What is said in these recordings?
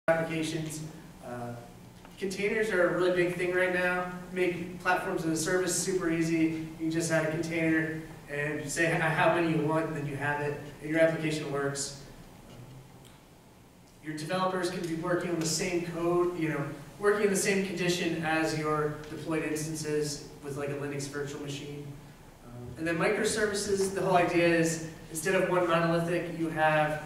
applications. Containers are a really big thing right now. Make platforms as a service super easy. You can just add a container and say how many you want, and then you have it, and your application works. Your developers can be working on the same code, working in the same condition as your deployed instances with like a Linux virtual machine. And then microservices, the whole idea is instead of one monolithic, you have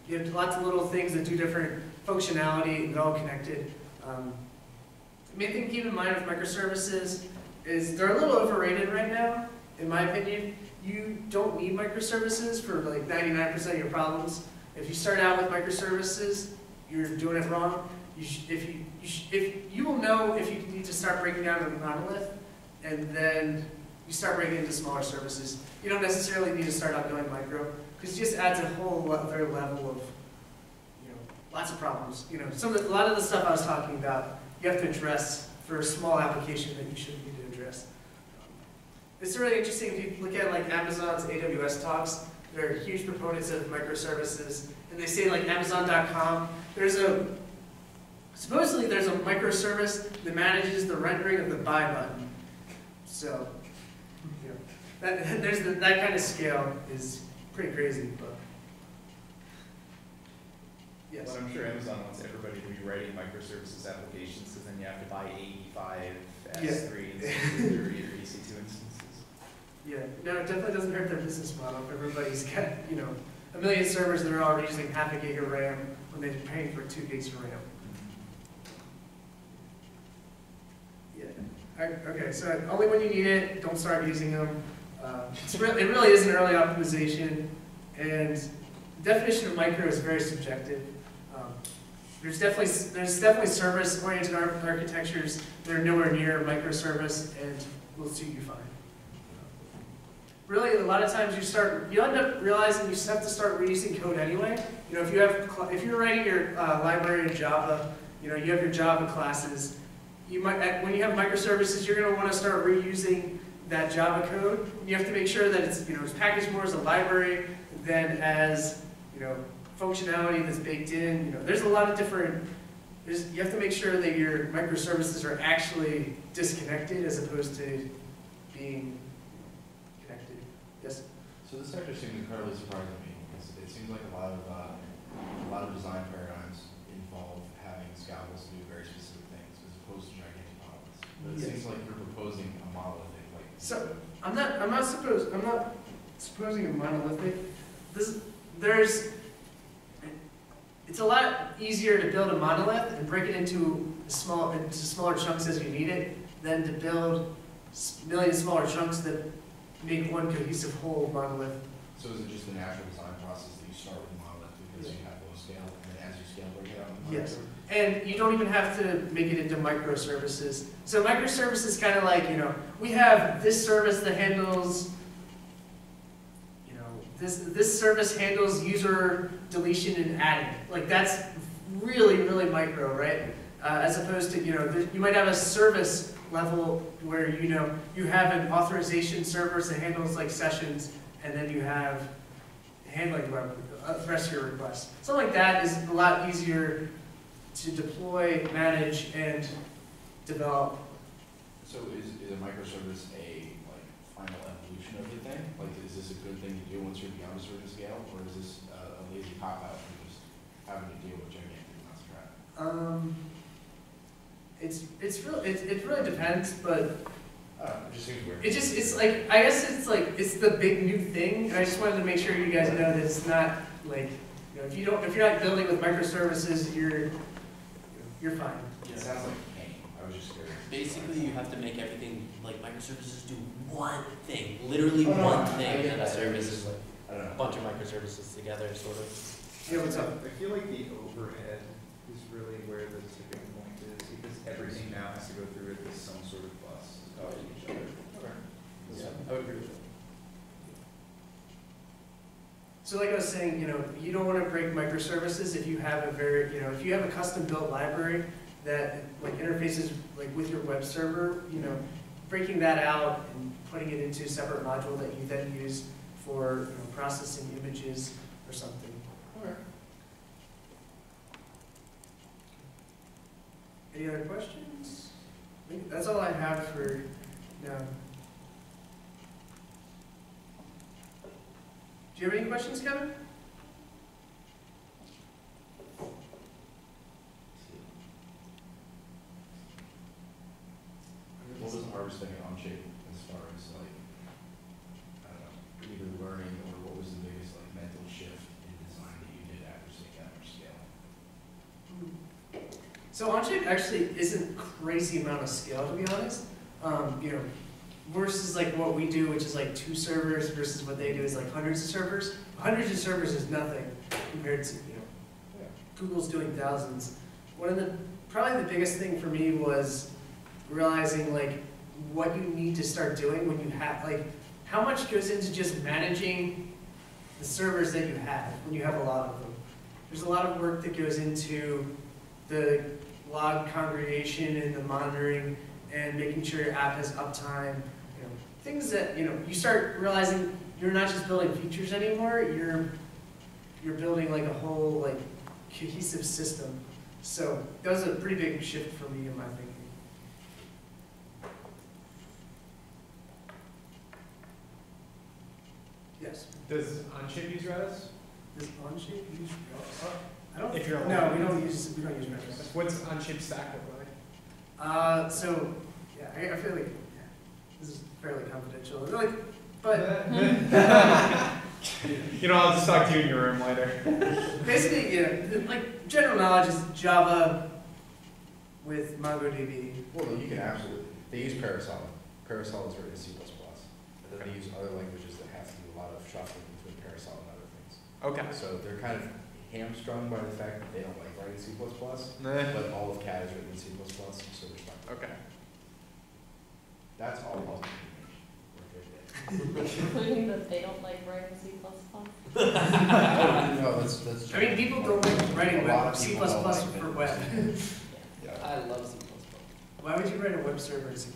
lots of little things that do different functionality and they're all connected. The main thing to keep in mind with microservices is they're a little overrated right now, in my opinion. You don't need microservices for like 99% of your problems. If you start out with microservices, you're doing it wrong. You will know if you need to start breaking down a monolith, and then you start breaking into smaller services. You don't necessarily need to start out going micro, because it just adds a whole other level of lots of problems. A lot of the stuff I was talking about, you have to address for a small application that you shouldn't need to address. It's really interesting if you look at like Amazon's AWS talks. They're huge proponents of microservices, and they say like Amazon.com. Supposedly there's a microservice that manages the rendering of the buy button. So, that kind of scale is pretty crazy, but. Yes. Well, I'm sure Amazon wants everybody to be writing microservices applications, because then you have to buy 85 S3 instances or EC2 instances. Yeah, no, it definitely doesn't hurt their business model if everybody's got, a million servers that are already using half a gig of RAM when they're paying for 2 gigs of RAM. Yeah. Okay, so only when you need it, don't start using them. It really is an early optimization, and the definition of micro is very subjective. There's definitely service-oriented architectures that are nowhere near microservice, and will suit you fine. Really, a lot of times you end up realizing you have to start reusing code anyway. If you're writing your library in Java, you have your Java classes. When you have microservices, you're going to want to start reusing that Java code. You have to make sure that it's packaged more as a library than as functionality that's baked in. There's a lot of different. You have to make sure that your microservices are actually disconnected as opposed to being connected. Yes. So this sector seems incredibly surprising to me, because it seems like a lot of design paradigms involve having scalables to do very specific things as opposed to gigantic monoliths. But it seems like you're proposing a monolithic, like. So I'm not supposing a monolithic. It's a lot easier to build a monolith and break it into smaller chunks as you need it than to build a million smaller chunks that make one cohesive whole monolith. So is it just the natural design process that you start with a monolith because you have low scale, and then as you scale, break it out? Yes, and you don't even have to make it into microservices. So microservices kind of like, we have this service that handles, this service handles user deletion and adding. Like that's really, really micro, right? As opposed to, you might have a service level where, you have an authorization service that handles like sessions, and then you have handling the rest of your requests. Something like that is a lot easier to deploy, manage, and develop. So is a microservice a final evolution of the thing? Like, is this a good thing to do once you're beyond a certain scale, or is this a lazy cop-out for just having to deal with gigantic amounts of traffic? It really depends, but it just seems weird. It's the big new thing, and I just wanted to make sure you guys know that it's not like, if you're not building with microservices, you're fine. It sounds like pain. I was just curious. Basically, you have to make everything, like microservices do one thing, literally one thing, and a service is like a bunch of microservices together, sort of. Yeah, what's up? I feel like the overhead is really where the tipping point is, because everything now has to go through it as some sort of bus talking to each other. Okay. Yeah, I would agree with that. So like I was saying, you don't want to break microservices if you have if you have a custom built library that like interfaces like with your web server, breaking that out and putting it into a separate module that you then use for processing images or something. Okay. Any other questions? I think that's all I have for now. Do you have any questions, Kevin? What was the hardest thing at Onshape as far as like, I don't know, either learning or what was the biggest like mental shift in design that you did after seeing that much scaling? So Onshape actually isn't crazy amount of scale, to be honest. You know, versus like what we do, which is like 2 servers, versus what they do is like hundreds of servers. Hundreds of servers is nothing compared to, you know, Google's doing thousands. One of the, probably the biggest thing for me was realizing like what you need to start doing when you have, like how much goes into just managing the servers that you have when you have a lot of them. There's a lot of work that goes into the log congregation and the monitoring and making sure your app has uptime, you know, things that, you know, you start realizing you're not just building features anymore, you're building like a whole like cohesive system. So that was a pretty big shift for me in my thinking. Yes. Does Onshape use Redis? Does Onshape use Redis? I don't. If you're no, we don't use Redis. What's Onshape stack look like? So yeah, I feel like this is fairly confidential. Like, but You know, I'll just talk to you in your room later. basically, like general knowledge is Java with MongoDB. Well, you can absolutely, they use Parasol. Parasol is written in C++. And then they use other languages that have to do a lot of shuffling between Parasol and other things. Okay. So they're kind of hamstrung by the fact that they don't like writing C++, but all of CAD is written in C++, so they're stuck. Okay. That's all public information. Including that they don't like writing C++. No, that's. I mean, people don't like writing A lot of C++ people don't like for it. web. Yeah. I love C++. Why would you write a web server in C++?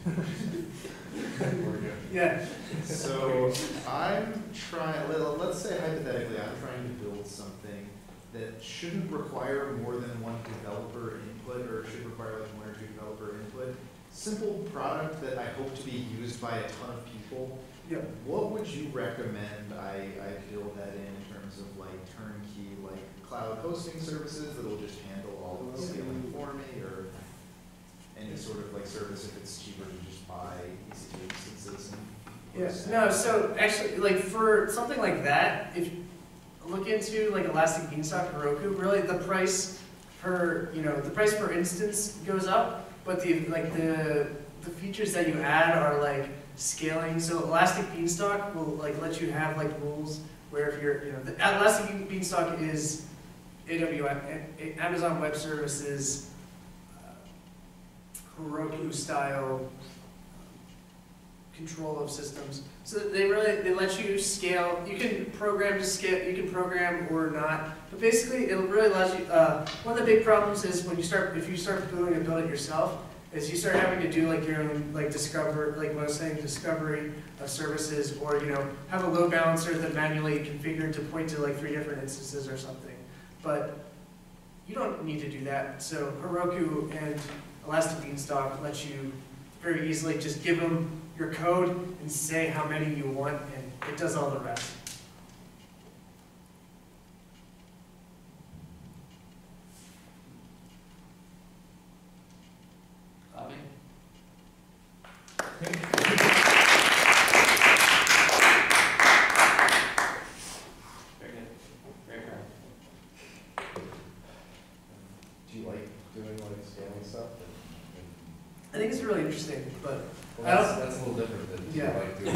We're good. Yeah. So I'm trying, let's say hypothetically, I'm trying to build something that shouldn't require more than one developer input, or should require like 1 or 2 developer input. Simple product that I hope to be used by a ton of people. Yeah. What would you recommend I build that in terms of like turnkey, like cloud hosting services that'll just handle all of the scaling for me, or any sort of like service if it's cheaper to just buy EC2 instances? Yes. No. So actually, like for something like that, if you look into like Elastic Beanstalk, Heroku, really the price per instance goes up, but the features that you add are like scaling. So Elastic Beanstalk will like let you have like rules where if you're, the Elastic Beanstalk is AWS, Amazon Web Services, Heroku style control of systems. So they let you scale. You can program to scale. You can program or not. But basically, it really allows you. One of the big problems is when if you start building it yourself, is you start having to do like your own what I was saying, discovery of services, or have a load balancer that manually configured to point to like 3 different instances or something. But you don't need to do that. So Heroku and Elastic Beanstalk lets you very easily just give them your code and say how many you want, and it does all the rest. Clapping. Very good. Very proud. Do you like doing like scaling stuff? I think it's really interesting, but Well, that's a little different than Yeah. like doing.